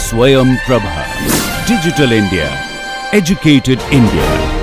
Swayam Prabha. Digital India. Educated India.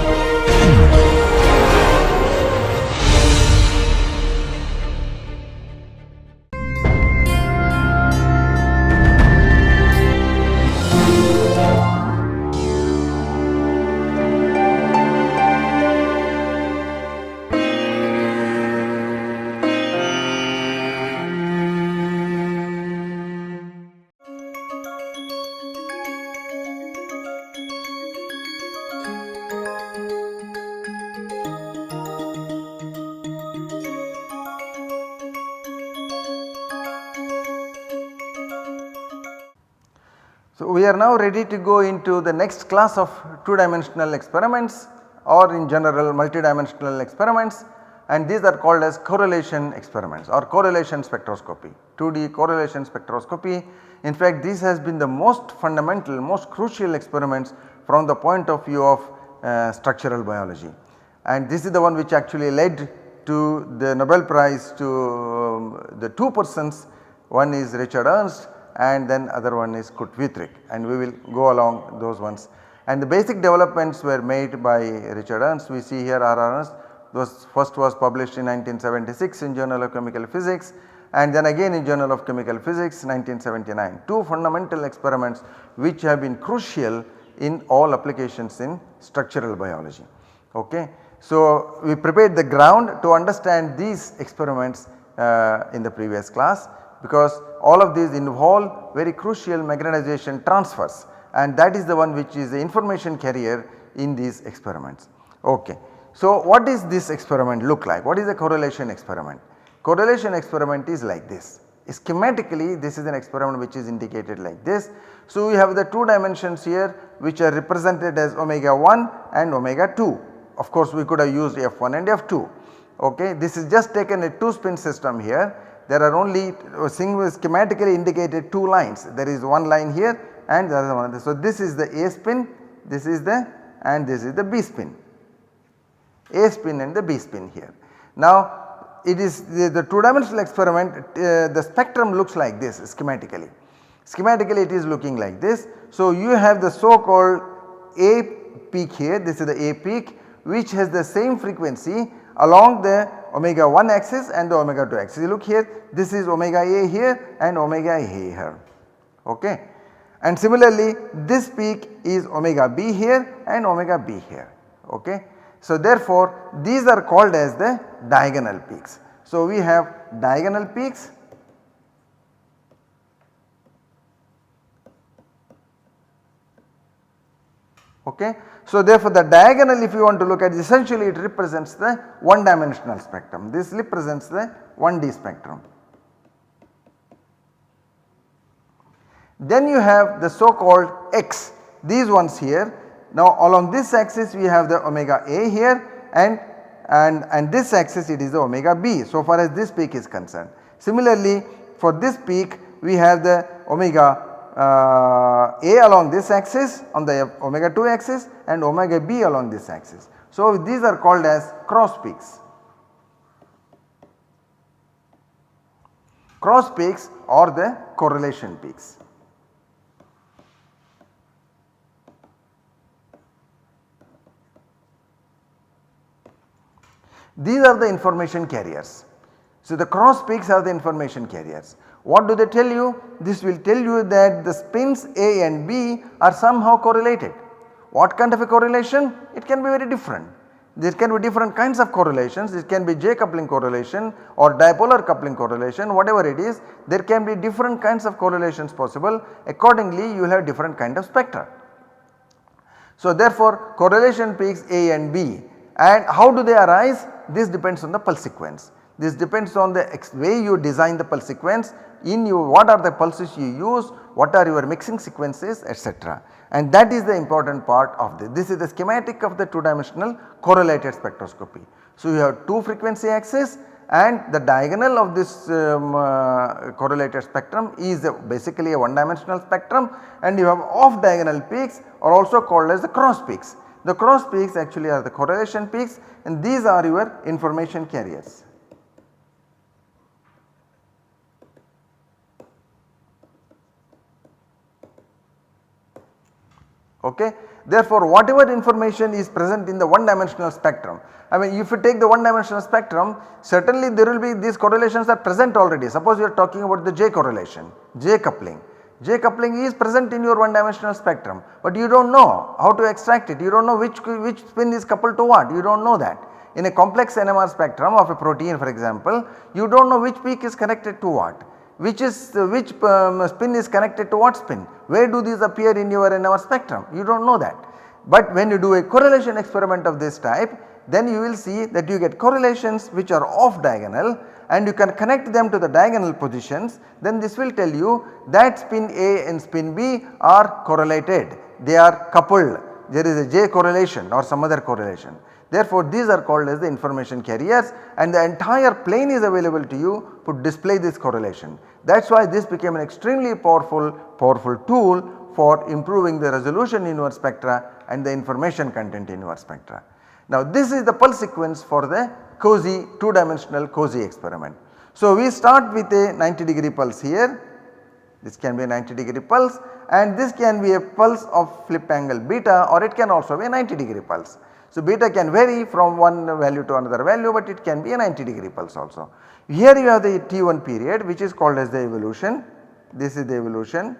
So, we are now ready to go into the next class of 2-dimensional experiments or in general multidimensional experiments, and these are called as correlation experiments or correlation spectroscopy, 2D correlation spectroscopy. In fact, this has been the most fundamental, most crucial experiments from the point of view of structural biology, and this is the one which actually led to the Nobel Prize to the two persons. One is Richard Ernst and then other one is Kurt Wittrich, and we will go along those ones. And the basic developments were made by Richard Ernst. We see here R. Ernst, those first was published in 1976 in Journal of Chemical Physics and then again in Journal of Chemical Physics 1979. Two fundamental experiments which have been crucial in all applications in structural biology. Okay. So, we prepared the ground to understand these experiments in the previous class, because all of these involve very crucial magnetization transfers, and that is the one which is the information carrier in these experiments. Okay. So, what does this experiment look like? What is a correlation experiment? Correlation experiment is like this. Schematically, this is an experiment which is indicated like this. So, we have the 2 dimensions here which are represented as omega 1 and omega 2. Of course, we could have used F1 and F2. Okay. This is just taken a 2 spin system here. There are only schematically indicated 2 lines. There is one line here and the other one. So, this is the A spin, this is the and this is the B spin. A spin and the B spin here. Now, it is the 2-dimensional experiment, the spectrum looks like this schematically. Schematically it is looking like this. So, you have the so called A peak here, this is the A peak which has the same frequency along the omega 1 axis and the omega 2 axis. You look here, this is omega A here and omega A here. Okay. And similarly, this peak is omega B here and omega B here. Okay. So, therefore, these are called as the diagonal peaks. So, we have diagonal peaks . Okay. So, therefore, the diagonal, if you want to look at, essentially it represents the 1-dimensional spectrum. This represents the 1D spectrum. Then you have the so called X, these ones here. Now, along this axis we have the omega A here and this axis it is the omega B, so far as this peak is concerned. Similarly, for this peak we have the omega A along this axis on the omega 2 axis and omega B along this axis. So, these are called as cross peaks. Cross peaks or the correlation peaks. These are the information carriers. So, the cross peaks are the information carriers. What do they tell you? This will tell you that the spins A and B are somehow correlated. What kind of a correlation? It can be very different. There can be different kinds of correlations. It can be J coupling correlation or dipolar coupling correlation, whatever it is. There can be different kinds of correlations possible. Accordingly, you will have different kind of spectra. So, therefore, correlation peaks A and B, and how do they arise? This depends on the pulse sequence. This depends on the way you design the pulse sequence, what are the pulses you use, what are your mixing sequences, etc. And that is the important part of this. This is the schematic of the 2-dimensional correlated spectroscopy. So, you have 2 frequency axes and the diagonal of this correlated spectrum is basically a 1-dimensional spectrum, and you have off diagonal peaks are also called as the cross peaks. The cross peaks actually are the correlation peaks, and these are your information carriers. Okay. Therefore, whatever information is present in the one dimensional spectrum, I mean if you take the one dimensional spectrum, certainly there will be these correlations are present already. Suppose you are talking about the J correlation, J coupling. J coupling is present in your one dimensional spectrum, but you do not know how to extract it, you do not know which spin is coupled to what, you do not know that. In a complex NMR spectrum of a protein for example, you do not know which peak is connected to what, which spin is connected to what spin, where do these appear in your NMR spectrum, you do not know that. But when you do a correlation experiment of this type, then you will see that you get correlations which are off diagonal and you can connect them to the diagonal positions, then this will tell you that spin A and spin B are correlated, they are coupled, there is a J correlation or some other correlation. Therefore, these are called as the information carriers and the entire plane is available to you to display this correlation. That is why this became an extremely powerful tool for improving the resolution in your spectra and the information content in your spectra. Now this is the pulse sequence for the COSY 2-dimensional COSY experiment. So we start with a 90-degree pulse here, this can be a 90-degree pulse and this can be a pulse of flip angle beta or it can also be a 90-degree pulse. So beta can vary from one value to another value, but it can be a 90-degree pulse also. Here you have the T1 period which is called as the evolution, this is the evolution.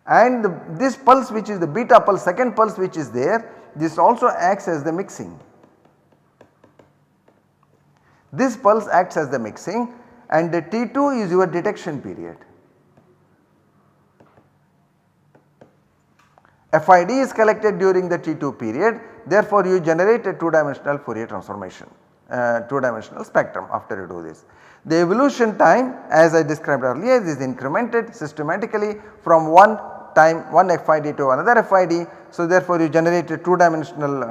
And this pulse which is the beta pulse, second pulse which is there, this also acts as the mixing. This pulse acts as the mixing and the T2 is your detection period. FID is collected during the T2 period, therefore you generate a 2-dimensional Fourier transformation, 2-dimensional spectrum after you do this. The evolution time as I described earlier is incremented systematically from one FID to another FID. So therefore you generate a 2-dimensional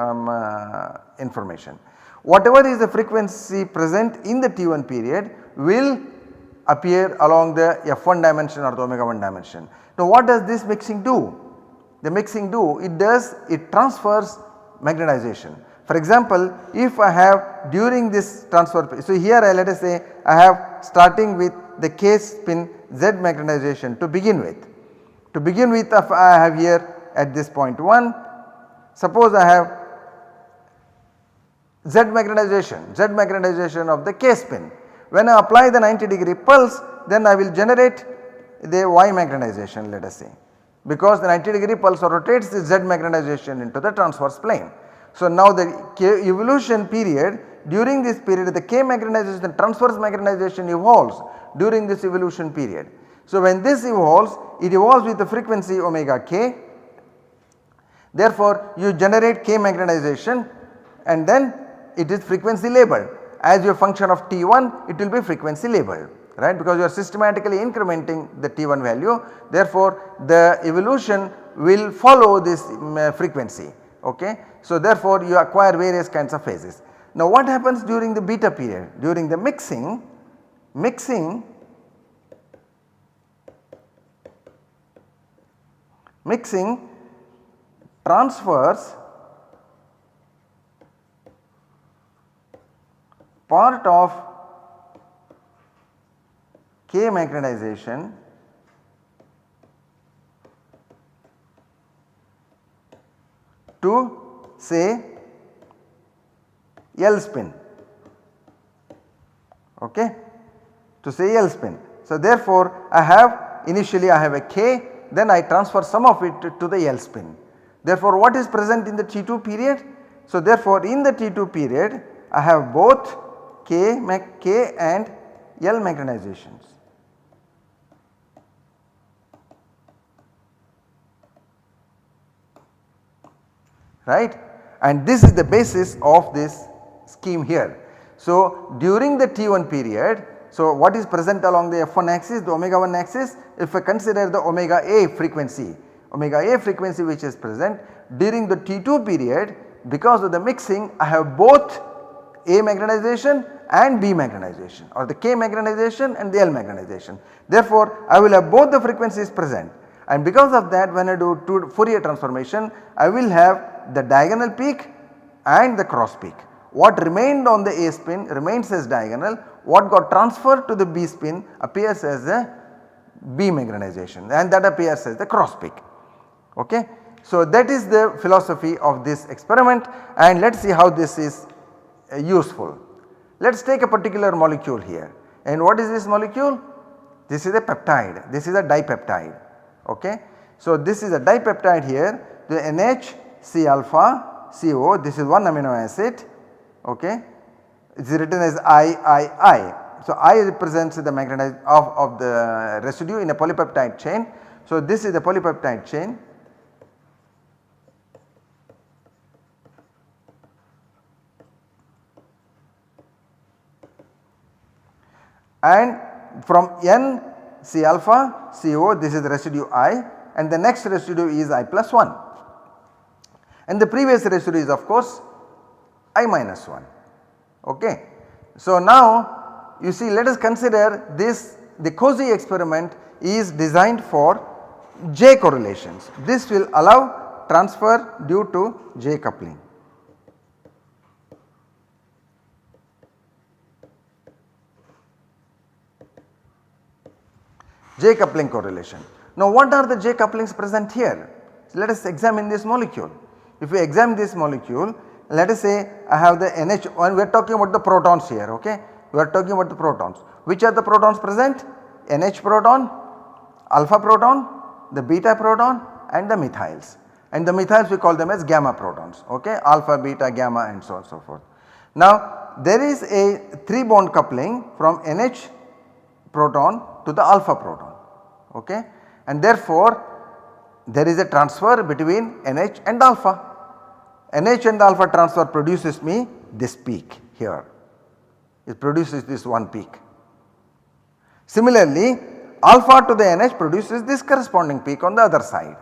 information. Whatever is the frequency present in the T1 period will appear along the F1 dimension or the omega 1 dimension. Now what does this mixing do? The mixing it transfers magnetization. For example, if I have during this transfer, so here let us say I have starting with the K spin Z magnetization to begin with. To begin with if I have here at this point 1, suppose I have Z magnetization of the K spin. When I apply the 90-degree pulse, then I will generate the Y magnetization, let us say, because the 90-degree pulse rotates the Z magnetization into the transverse plane. So now the K evolution period, during this period the K magnetization, the transverse magnetization evolves during this evolution period. So when this evolves, it evolves with the frequency omega k, therefore you generate K magnetization and then it is frequency labeled. As your function of T1 it will be frequency labeled, right, because you are systematically incrementing the T1 value, therefore the evolution will follow this frequency. Okay. So therefore you acquire various kinds of phases. Now what happens during the beta period? During the mixing transfers part of K magnetization to say L spin, okay, to say L spin. So therefore I have initially I have a K, then I transfer some of it to the L spin. Therefore what is present in the T2 period? So therefore in the T2 period I have both K and L magnetizations. Right, and this is the basis of this scheme here. So during the T1 period, so what is present along the F1 axis, the omega 1 axis, if I consider the omega A frequency which is present during the T2 period, because of the mixing I have both A magnetization and B magnetization, or the K magnetization and the L magnetization. Therefore I will have both the frequencies present, and because of that when I do Fourier transformation I will have the diagonal peak and the cross peak. What remained on the A spin remains as diagonal, what got transferred to the B spin appears as a beam micronization, and that appears as the cross peak. Okay. So, that is the philosophy of this experiment, and let us see how this is useful. Let us take a particular molecule here, and what is this molecule? This is a peptide, this is a dipeptide. Okay. So, this is a dipeptide here, the NH, C alpha, CO, this is one amino acid. Okay. It is written as I. So, I represents the magnetization of the residue in a polypeptide chain. So, this is the polypeptide chain. And from N C alpha CO, this is the residue I, and the next residue is I plus 1, and the previous residue is of course I minus 1. Okay. So, now you see, let us consider this, the Cozy experiment is designed for J correlations. This will allow transfer due to J coupling. J coupling correlation. Now, what are the J couplings present here? So, let us examine this molecule. If we examine this molecule, let us say I have the NH, and we are talking about the protons here. Okay. We are talking about the protons. Which are the protons present? NH proton, alpha proton, the beta proton, and the methyls. And the methyls we call them as gamma protons. Okay. Alpha, beta, gamma, and so on and so forth. Now, there is a 3 bond coupling from NH proton to the alpha proton. Okay. And therefore, there is a transfer between NH and alpha. NH and alpha transfer produces me this peak here. It produces this one peak. Similarly, alpha to the NH produces this corresponding peak on the other side.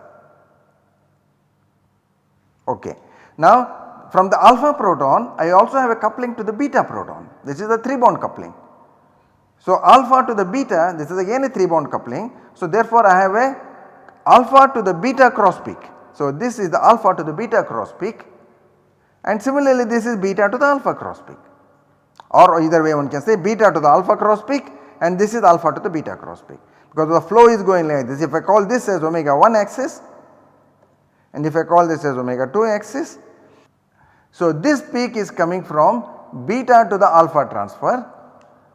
Okay. Now, from the alpha proton, I also have a coupling to the beta proton. This is a 3 bond coupling. So, alpha to the beta, this is again a 3 bond coupling. So, therefore, I have a alpha to the beta cross peak. So, this is the alpha to the beta cross peak, and similarly this is beta to the alpha cross peak, or either way one can say beta to the alpha cross peak, and this is alpha to the beta cross peak, because the flow is going like this. If I call this as omega 1 axis, and if I call this as omega 2 axis, so this peak is coming from beta to the alpha transfer,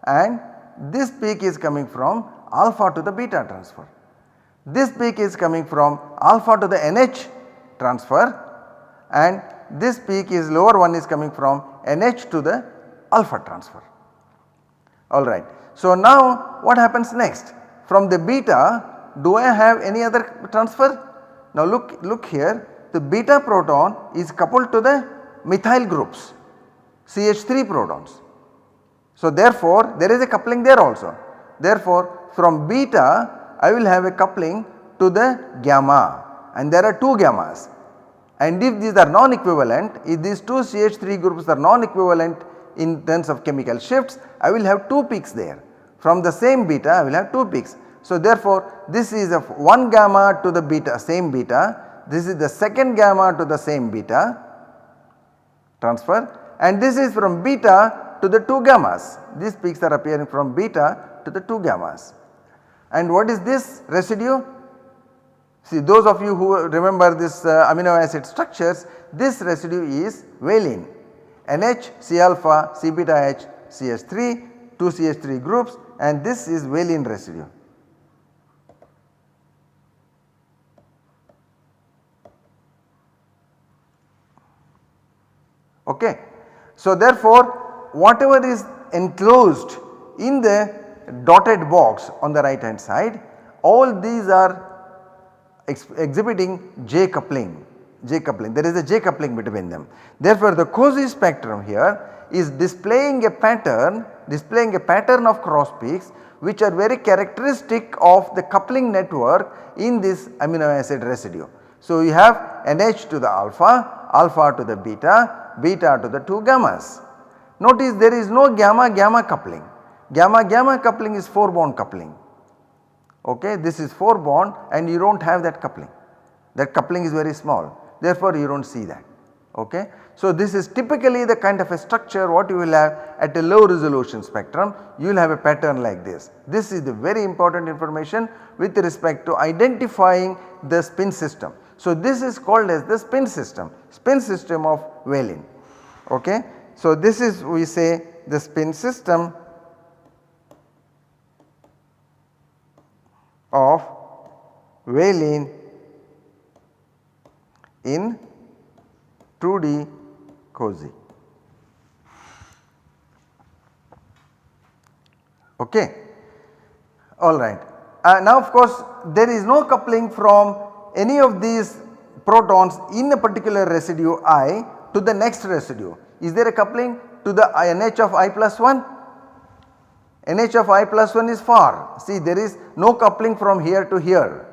and this peak is coming from alpha to the beta transfer. This peak is coming from alpha to the NH transfer, and this peak is lower one is coming from NH to the alpha transfer. Alright. So, now what happens next? From the beta, do I have any other transfer? Now look here, the beta proton is coupled to the methyl groups, CH3 protons. So, therefore, there is a coupling there also. Therefore, from beta I will have a coupling to the gamma, and there are 2 gammas, and if these are non-equivalent, if these 2 CH3 groups are non-equivalent in terms of chemical shifts, I will have 2 peaks there. From the same beta I will have 2 peaks. So, therefore, this is of 1 gamma to the beta, same beta, this is the second gamma to the same beta transfer, and this is from beta to the 2 gammas. These peaks are appearing from beta to the 2 gammas. And what is this residue? See, those of you who remember this amino acid structures, this residue is valine, NH, C alpha, C beta H, CH3, 2 CH3 groups, and this is valine residue. Okay. So, therefore, whatever is enclosed in the dotted box on the right hand side, all these are exhibiting J coupling, there is a J coupling between them. Therefore, the Cozy spectrum here is displaying a pattern of cross peaks which are very characteristic of the coupling network in this amino acid residue. So, you have NH to the alpha, alpha to the beta, beta to the 2 gammas. Notice there is no gamma coupling. Gamma coupling is 4 bond coupling. Okay, this is 4 bond and you do not have that coupling. That coupling is very small, therefore you do not see that. Okay. So, this is typically the kind of a structure what you will have at a low resolution spectrum, you will have a pattern like this. This is the very important information with respect to identifying the spin system. So, this is called as the spin system of Wheeling. Okay. So, this is we say the spin system of Wheeling in 2D cozy. Okay. Alright. Now of course there is no coupling from any of these protons in a particular residue I to the next residue. Is there a coupling to the NH of I plus 1? NH of I plus 1 is far. See, there is no coupling from here to here.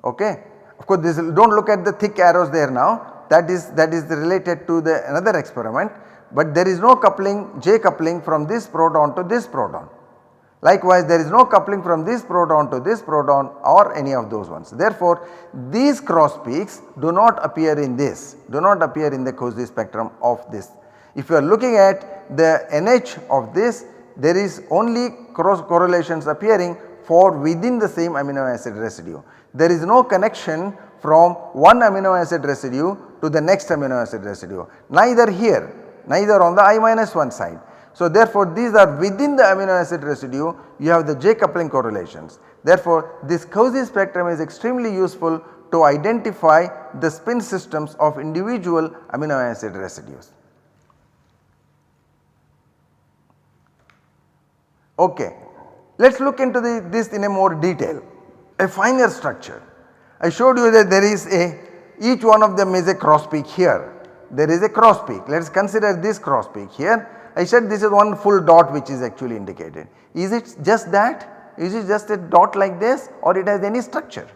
Okay. Of course this do not look at the thick arrows there now, that is related to the another experiment, but there is no coupling, J coupling from this proton to this proton. Likewise there is no coupling from this proton to this proton or any of those ones. Therefore these cross peaks do not appear in this, do not appear in the cozy spectrum of this. If you are looking at the NH of this, there is only cross correlations appearing for within the same amino acid residue. There is no connection from one amino acid residue to the next amino acid residue, neither here, neither on the I minus 1 side. So therefore these are within the amino acid residue, you have the J coupling correlations. Therefore this cozy spectrum is extremely useful to identify the spin systems of individual amino acid residues. Okay. Let us look into this in a more detail, a finer structure. I showed you that there is each one of them is a cross peak here, there is a cross peak. Let us consider this cross peak here. I said this is one full dot which is actually indicated. Is it just that? Is it just a dot like this or it has any structure?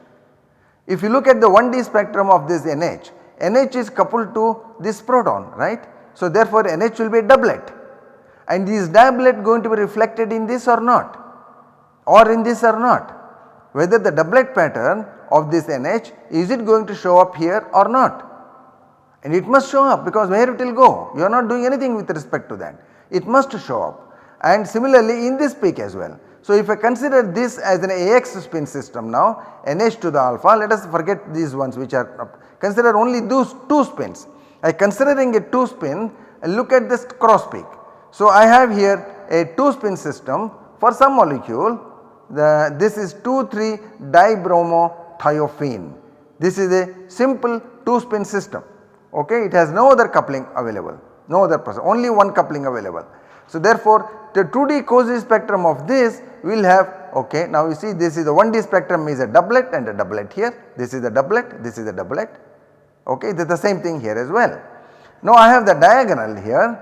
If you look at the 1D spectrum of this NH, NH is coupled to this proton, right. So therefore NH will be a doublet, and is doublet going to be reflected in this or not, or in this or not? Whether the doublet pattern of this NH, is it going to show up here or not? And it must show up, because where it will go, you are not doing anything with respect to that, it must show up. And similarly in this peak as well. So if I consider this as an AX spin system now, NH to the alpha, let us forget these ones which are, consider only those 2 spins. I considering a 2 spin, look at this cross peak. So I have here a 2 spin system for some molecule, this is 2,3-dibromothiophene. This is a simple 2 spin system. Okay, it has no other coupling available, no other person, only one coupling available. So therefore the 2D cozy spectrum of this will have, okay, now you see this is the 1D spectrum is a doublet and a doublet here, this is a doublet, this is a doublet, okay, it is the same thing here as well. Now I have the diagonal here,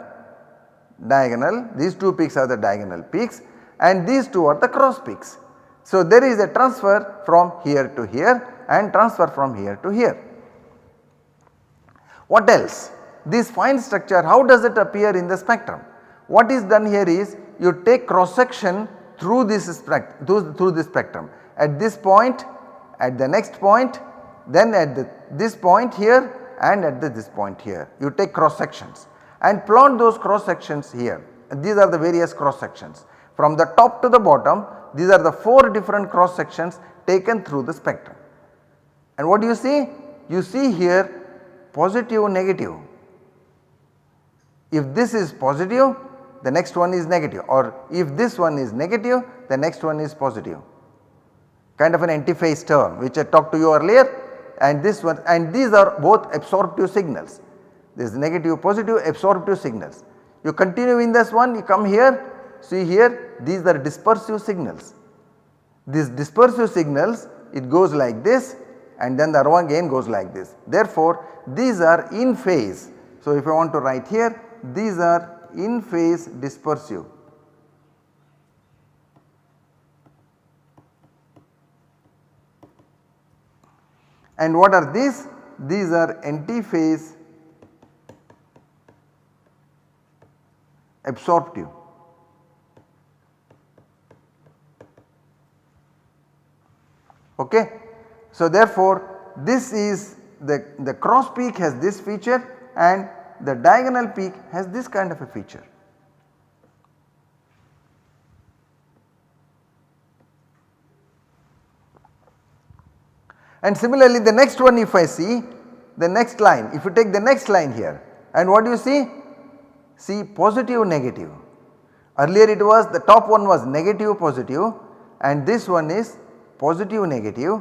diagonal, these 2 peaks are the diagonal peaks and these 2 are the cross peaks. So there is a transfer from here to here and transfer from here to here. What else? This fine structure, how does it appear in the spectrum? What is done here is you take cross section through this spectrum at this point, at the next point, then at this point here and at this point here. You take cross sections and plot those cross sections here. These are the various cross sections. From the top to the bottom, these are the 4 different cross sections taken through the spectrum. And what do you see? You see here positive, negative. If this is positive, the next one is negative, or if this one is negative, the next one is positive. Kind of an antiphase term which I talked to you earlier, and this one, and these are both absorptive signals. This is negative, positive, absorptive signals. You continue in this one, you come here, see here, these are dispersive signals. These dispersive signals, it goes like this and then the other one again goes like this. Therefore, these are in phase. So, if I want to write here, these are in phase dispersive. And what are these? These are antiphase absorptive. Okay. So, therefore, this is the cross peak has this feature and the diagonal peak has this kind of a feature. And similarly the next one, if I see the next line, if you take the next line here, and what do you see? See positive negative. Earlier it was, the top one was negative positive and this one is positive negative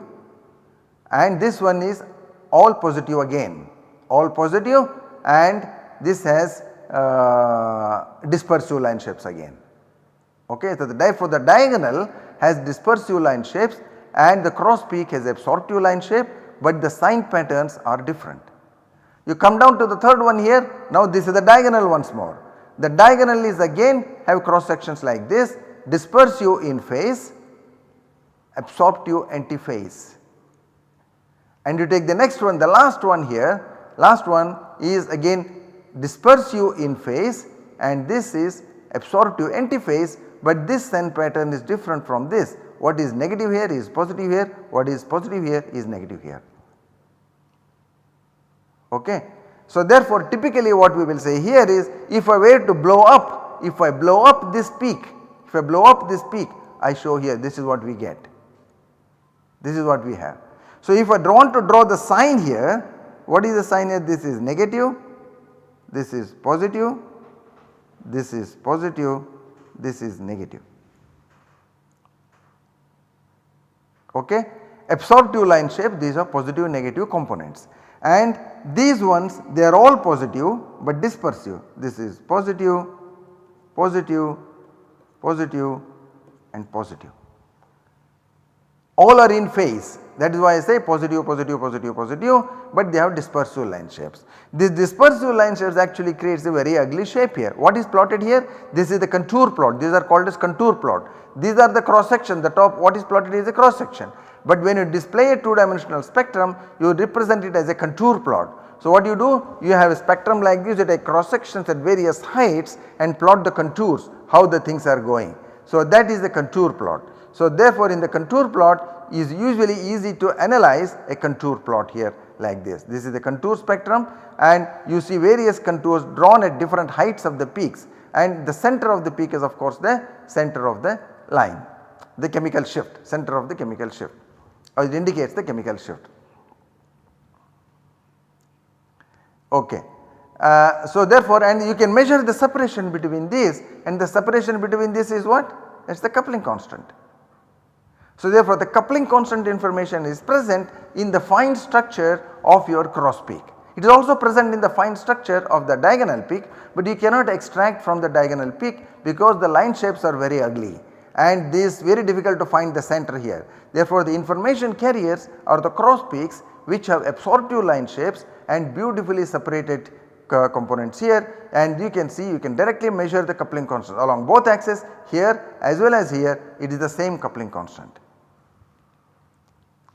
and this one is all positive again, all positive, and this has dispersive line shapes again. Okay, so therefore the diagonal has dispersive line shapes and the cross peak has absorptive line shape, but the sign patterns are different. You come down to the third one here, now this is the diagonal once more. The diagonal is again have cross sections like this, dispersive in phase, absorptive antiphase. And you take the next one, the last one here, last one is again dispersive in phase and this is absorptive antiphase, but this sign pattern is different from this. What is negative here is positive here, what is positive here is negative here. Okay. So therefore typically what we will say here is, if I were to blow up, if I blow up this peak, if I blow up this peak, I show here, this is what we get, this is what we have. So if I want to draw the sign here, what is the sign here? This is negative, this is positive, this is positive, this is negative. Okay. Absorptive line shape, these are positive negative components, and these ones they are all positive but dispersive. This is positive, positive, positive and positive. All are in phase, that is why I say positive, positive, positive, positive, but they have dispersive line shapes. This dispersive line shapes actually creates a very ugly shape here. What is plotted here? This is the contour plot, these are called as contour plot. These are the cross section, the top what is plotted is a cross section. But when you display a 2-dimensional spectrum, you represent it as a contour plot. So what you do? You have a spectrum like this, you take cross sections at various heights and plot the contours, how the things are going. So that is the contour plot. So therefore in the contour plot is usually easy to analyze a contour plot here like this. This is the contour spectrum and you see various contours drawn at different heights of the peaks, and the center of the peak is of course the center of the line, the chemical shift, center of the chemical shift, or it indicates the chemical shift. Okay. So therefore, and you can measure the separation between these, and the separation between this is what? It is the coupling constant. So therefore the coupling constant information is present in the fine structure of your cross peak. It is also present in the fine structure of the diagonal peak, but you cannot extract from the diagonal peak because the line shapes are very ugly and this is very difficult to find the center here. Therefore the information carriers are the cross peaks which have absorptive line shapes and beautifully separated components here, and you can see you can directly measure the coupling constant along both axes here as well as here, it is the same coupling constant.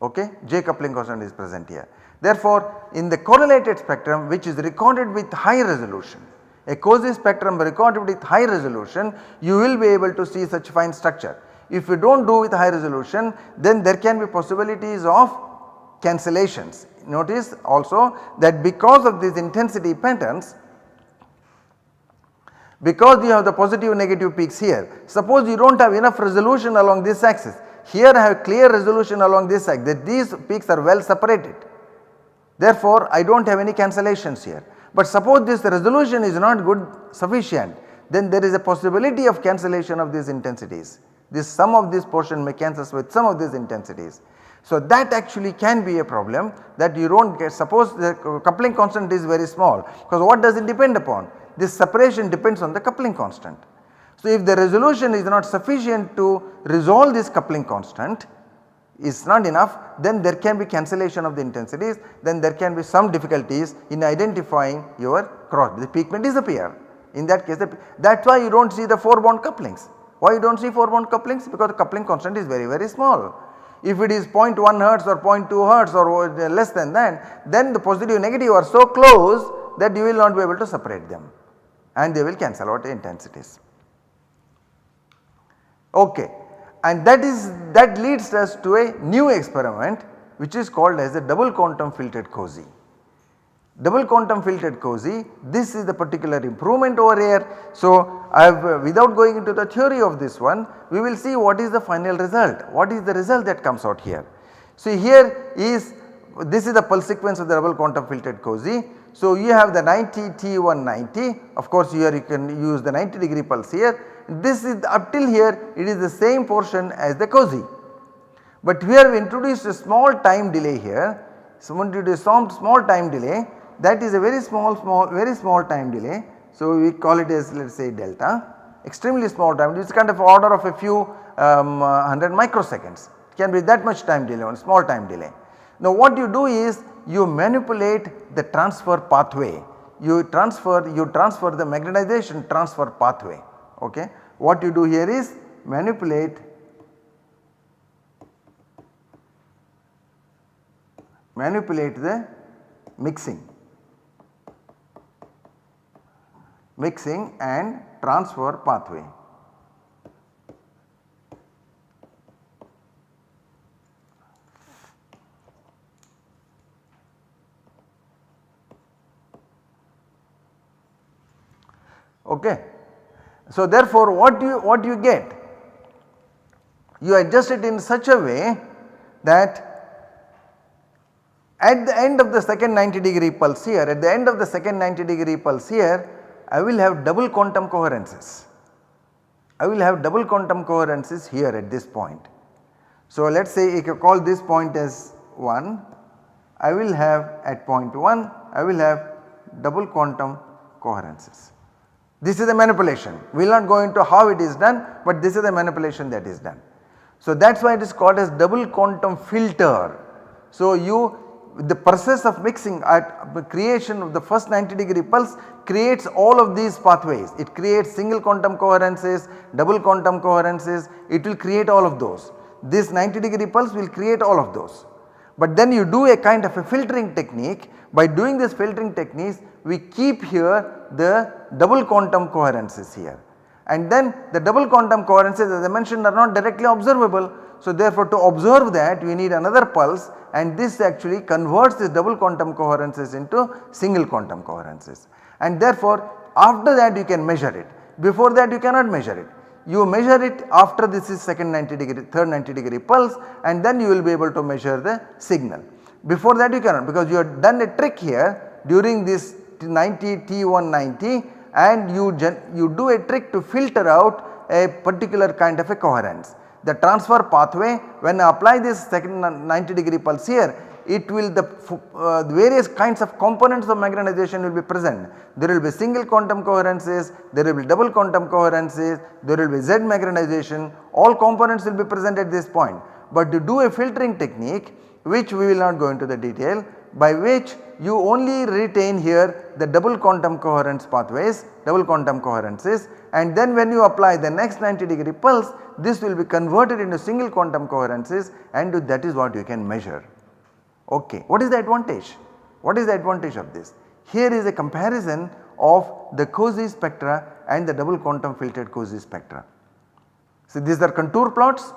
Okay, J coupling constant is present here. Therefore in the correlated spectrum which is recorded with high resolution, a cozy spectrum recorded with high resolution, you will be able to see such fine structure. If you do not do with high resolution, then there can be possibilities of cancellations. Notice also that because of these intensity patterns, because you have the positive negative peaks here, suppose you do not have enough resolution along this axis, here I have clear resolution along this axis that these peaks are well separated, therefore I do not have any cancellations here. But suppose this resolution is not good sufficient, then there is a possibility of cancellation of these intensities. This sum of this portion may cancel with some of these intensities. So that actually can be a problem that you do not get. Suppose the coupling constant is very small, because what does it depend upon? This separation depends on the coupling constant. So if the resolution is not sufficient to resolve this coupling constant, is not enough, then there can be cancellation of the intensities, then there can be some difficulties in identifying your cross, the peak may disappear. In that case, that is why you do not see the 4 bond couplings. Why you do not see 4 bond couplings? Because the coupling constant is very, very small. If it is 0.1 hertz or 0.2 hertz or less than that, then the positive negative are so close that you will not be able to separate them and they will cancel out the intensities. Okay. And that leads us to a new experiment which is called as a double quantum filtered COSY. Double quantum filtered COSY, this is the particular improvement over here. So, I have without going into the theory of this one, we will see what is the final result, what is the result that comes out here. So, here is this is the pulse sequence of the double quantum filtered COSY. So, you have the 90 T190, of course here you can use the 90 degree pulse here. This is up till here it is the same portion as the COSY, but we have introduced a small time delay here. So, when you do some small time delay, that is a very small time delay. So, we call it as let us say delta, extremely small time, it is kind of order of a few 100 microseconds, it can be that much time delay, one small time delay. Now what you do is you manipulate the transfer pathway, you transfer the magnetization transfer pathway. Okay. What you do here is manipulate the mixing and transfer pathway. Okay. So therefore what you get, you adjust it in such a way that at the end of the second 90 degree pulse here, I will have double quantum coherences. Here at this point. So let us say if you call this point as 1, I will have at point 1 I will have double quantum coherences. This is the manipulation, we will not go into how it is done, but this is the manipulation that is done. So that is why it is called as double quantum filter. So the process of mixing at the creation of the first 90 degree pulse creates all of these pathways. It creates single quantum coherences, double quantum coherences, it will create all of those. This 90 degree pulse will create all of those. But then you do a kind of a filtering technique. By doing this filtering techniques, we keep here the double quantum coherences here, and then the double quantum coherences as I mentioned are not directly observable. So therefore to observe that we need another pulse, and this actually converts this double quantum coherences into single quantum coherences, and therefore after that you can measure it. Before that you cannot measure it. You measure it after this is third 90 degree pulse, and then you will be able to measure the signal. Before that you cannot, because you have done a trick here during this 90 T190, and you do a trick to filter out a particular kind of a coherence. The transfer pathway, when I apply this second 90 degree pulse here, it will the various kinds of components of magnetization will be present. There will be single quantum coherences, there will be double quantum coherences, there will be Z magnetization, all components will be present at this point. But to do a filtering technique, which we will not go into the detail, by which you only retain here the double quantum coherence pathways, double quantum coherences, and then when you apply the next 90 degree pulse, this will be converted into single quantum coherences, and that is what you can measure. Okay. What is the advantage? What is the advantage of this? Here is a comparison of the COSY spectra and the double quantum filtered COSY spectra. So these are contour plots.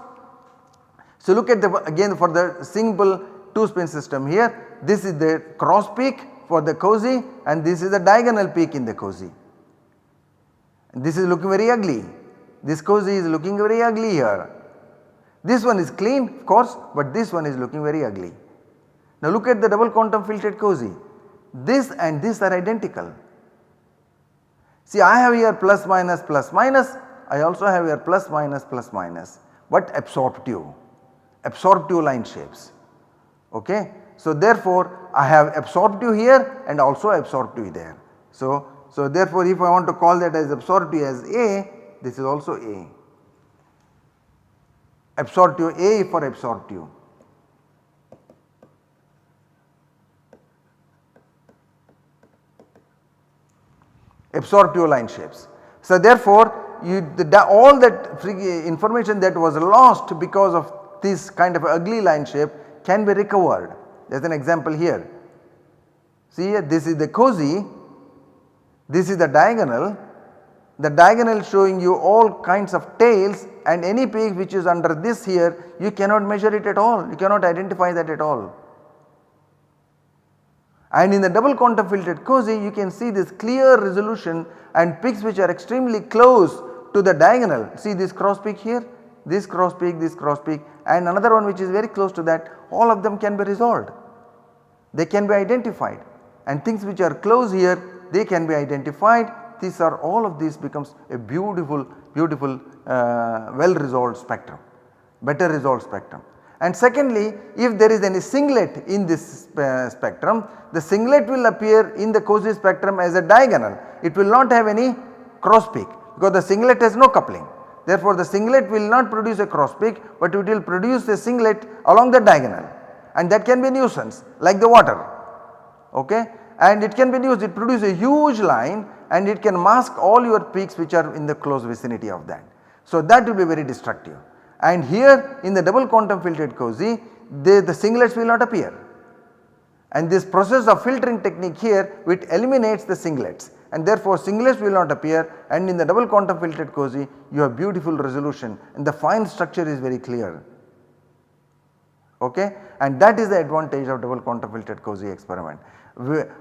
So look at again for the simple 2-spin system here, this is the cross peak for the COSY, and this is the diagonal peak in the COSY. And this is looking very ugly, this COSY is looking very ugly here. This one is clean of course, but this one is looking very ugly. Now look at the double quantum filtered COSY, this and this are identical. See, I have here plus minus, I also have here plus minus, but absorptive line shapes. Okay. So therefore I have absorptive here and also absorptive there. So therefore if I want to call that as absorptive as A, this is also A. Absorptive A for absorptive. Absorptive line shapes. So therefore all that information that was lost because of this kind of ugly line shape can be recovered. There is an example here. See here, this is the COSY, this is the diagonal showing you all kinds of tails and any peak which is under this here, you cannot measure it at all, you cannot identify that at all. And in the double quantum filtered COSY you can see this clear resolution and peaks which are extremely close to the diagonal. See this cross peak here, this cross peak and another one which is very close to that, all of them can be resolved. They can be identified, and things which are close here they can be identified. These are all of these becomes a beautiful well resolved spectrum, better resolved spectrum. And secondly, if there is any singlet in this spectrum, the singlet will appear in the COSY spectrum as a diagonal. It will not have any cross peak because the singlet has no coupling. Therefore, the singlet will not produce a cross peak, but it will produce a singlet along the diagonal, and that can be a nuisance like the water, okay. And it can be used, it produces a huge line and it can mask all your peaks which are in the close vicinity of that. So, that will be very destructive. And here in the double quantum filtered COSY the singlets will not appear, and this process of filtering technique here which eliminates the singlets, and therefore singlets will not appear, and in the double quantum filtered COSY you have beautiful resolution and the fine structure is very clear, okay. And that is the advantage of double quantum filtered COSY experiment.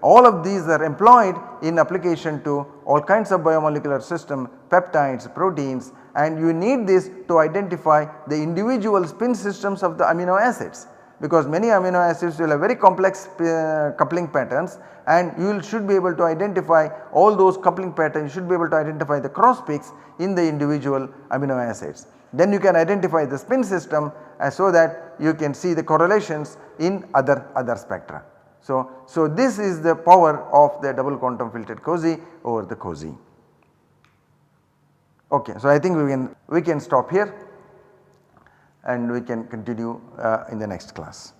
All of these are employed in application to all kinds of biomolecular system, peptides, proteins, and you need this to identify the individual spin systems of the amino acids, because many amino acids will have very complex coupling patterns, and you should be able to identify all those coupling patterns, you should be able to identify the cross peaks in the individual amino acids. Then you can identify the spin system so that you can see the correlations in other spectra. So this is the power of the double quantum filtered COSY over the COSY. Okay, so I think we can stop here and we can continue in the next class.